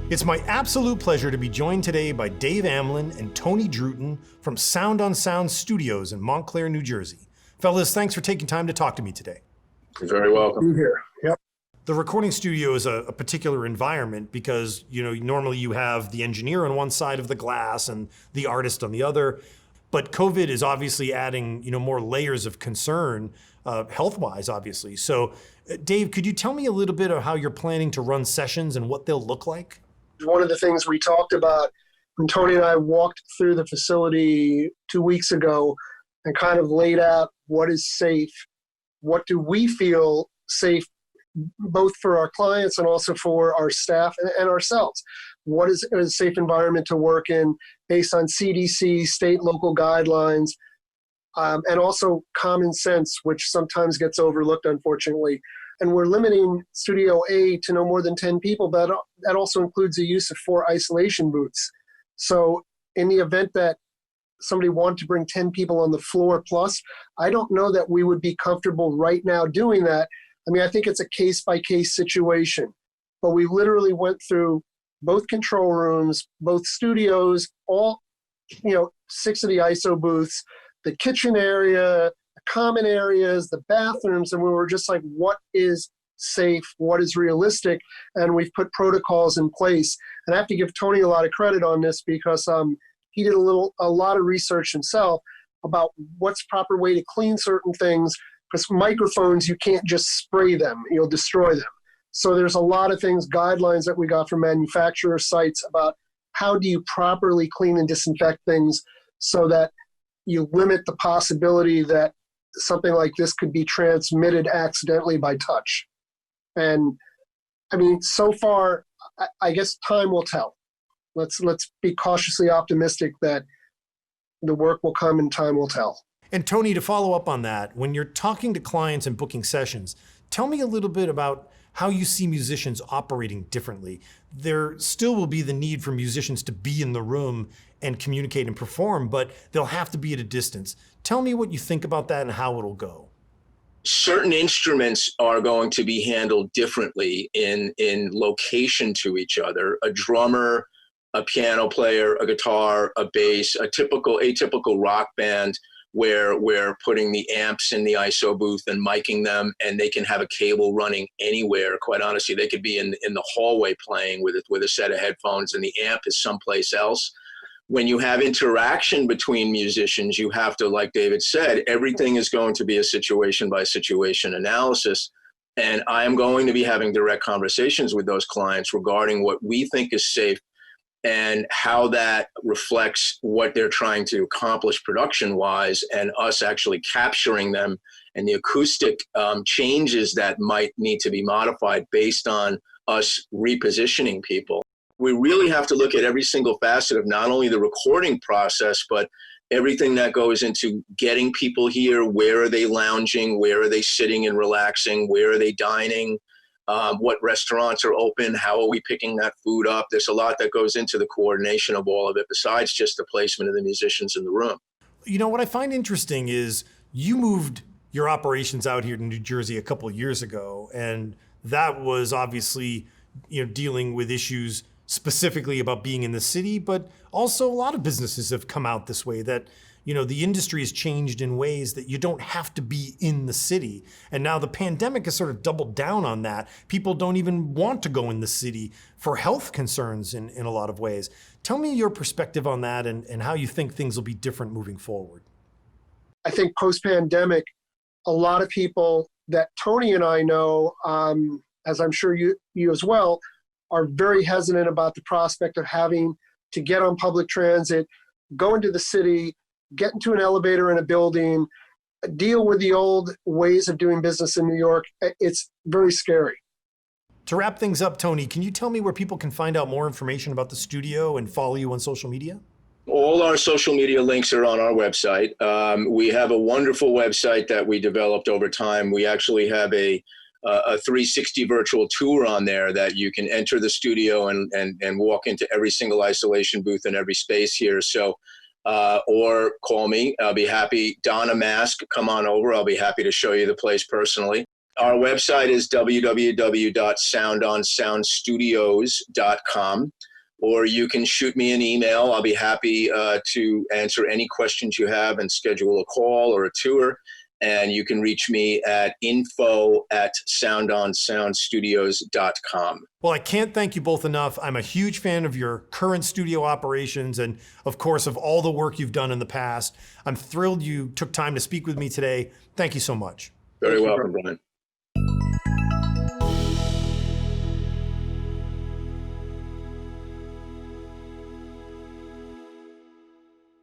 It's my absolute pleasure to be joined today by Dave Amlen and Tony Drootin from Sound on Sound Studios in Montclair, New Jersey. Fellas, thanks for taking time to talk to me today. You're very welcome. Here. Yep. The recording studio is a particular environment because, normally you have the engineer on one side of the glass and the artist on the other. But COVID is obviously adding, more layers of concern, health-wise, obviously. So, Dave, could you tell me a little bit of how you're planning to run sessions and what they'll look like? One of the things we talked about when Tony and I walked through the facility 2 weeks ago and kind of laid out what is safe, what do we feel safe, both for our clients and also for our staff and ourselves. What is a safe environment to work in based on CDC, state, local guidelines, and also common sense, which sometimes gets overlooked, unfortunately. And we're limiting Studio A to no more than 10 people, but that also includes the use of 4 isolation booths. So in the event that somebody wanted to bring 10 people on the floor plus, I don't know that we would be comfortable right now doing that. I mean, I think it's a case-by-case situation. But we literally went through both control rooms, both studios, all, 6 of the ISO booths, the kitchen area, common areas, the bathrooms, and we were just like, what is safe, what is realistic, and we've put protocols in place. And I have to give Tony a lot of credit on this because he did a lot of research himself about what's proper way to clean certain things, because microphones, you can't just spray them, you'll destroy them. So there's a lot of things, guidelines that we got from manufacturer sites about how do you properly clean and disinfect things so that you limit the possibility that something like this could be transmitted accidentally by touch. And I mean, so far, I guess time will tell. Let's be cautiously optimistic that the work will come and time will tell. And Tony, to follow up on that, when you're talking to clients and booking sessions, tell me a little bit about how you see musicians operating differently. There still will be the need for musicians to be in the room and communicate and perform, but they'll have to be at a distance. Tell me what you think about that and how it'll go. Certain instruments are going to be handled differently in location to each other. A drummer, a piano player, a guitar, a bass, atypical rock band where we're putting the amps in the ISO booth and miking them, and they can have a cable running anywhere. Quite honestly, they could be in the hallway playing with a set of headphones and the amp is someplace else. When you have interaction between musicians, you have to, like David said, everything is going to be a situation by situation analysis. And I am going to be having direct conversations with those clients regarding what we think is safe and how that reflects what they're trying to accomplish production-wise, and us actually capturing them and the acoustic changes that might need to be modified based on us repositioning people. We really have to look at every single facet of not only the recording process, but everything that goes into getting people here. Where are they lounging? Where are they sitting and relaxing? Where are they dining? What restaurants are open? How are we picking that food up? There's a lot that goes into the coordination of all of it besides just the placement of the musicians in the room. What I find interesting is you moved your operations out here to New Jersey a couple of years ago, and that was obviously, dealing with issues specifically about being in the city, but also a lot of businesses have come out this way that, the industry has changed in ways that you don't have to be in the city. And now the pandemic has sort of doubled down on that. People don't even want to go in the city for health concerns in a lot of ways. Tell me your perspective on that and how you think things will be different moving forward. I think post-pandemic, a lot of people that Tony and I know, as I'm sure you as well, are very hesitant about the prospect of having to get on public transit, go into the city, get into an elevator in a building, deal with the old ways of doing business in New York. It's very scary. To wrap things up, Tony, can you tell me where people can find out more information about the studio and follow you on social media? All our social media links are on our website. We have a wonderful website that we developed over time. We actually have a 360 virtual tour on there that you can enter the studio and walk into every single isolation booth in every space here. So, or call me. I'll be happy. Don a mask, come on over. I'll be happy to show you the place personally. Our website is www.soundonsoundstudios.com, or you can shoot me an email. I'll be happy to answer any questions you have and schedule a call or a tour. And you can reach me at info@soundonsoundstudios.com. Well, I can't thank you both enough. I'm a huge fan of your current studio operations and, of course, of all the work you've done in the past. I'm thrilled you took time to speak with me today. Thank you so much. Very welcome, Brian.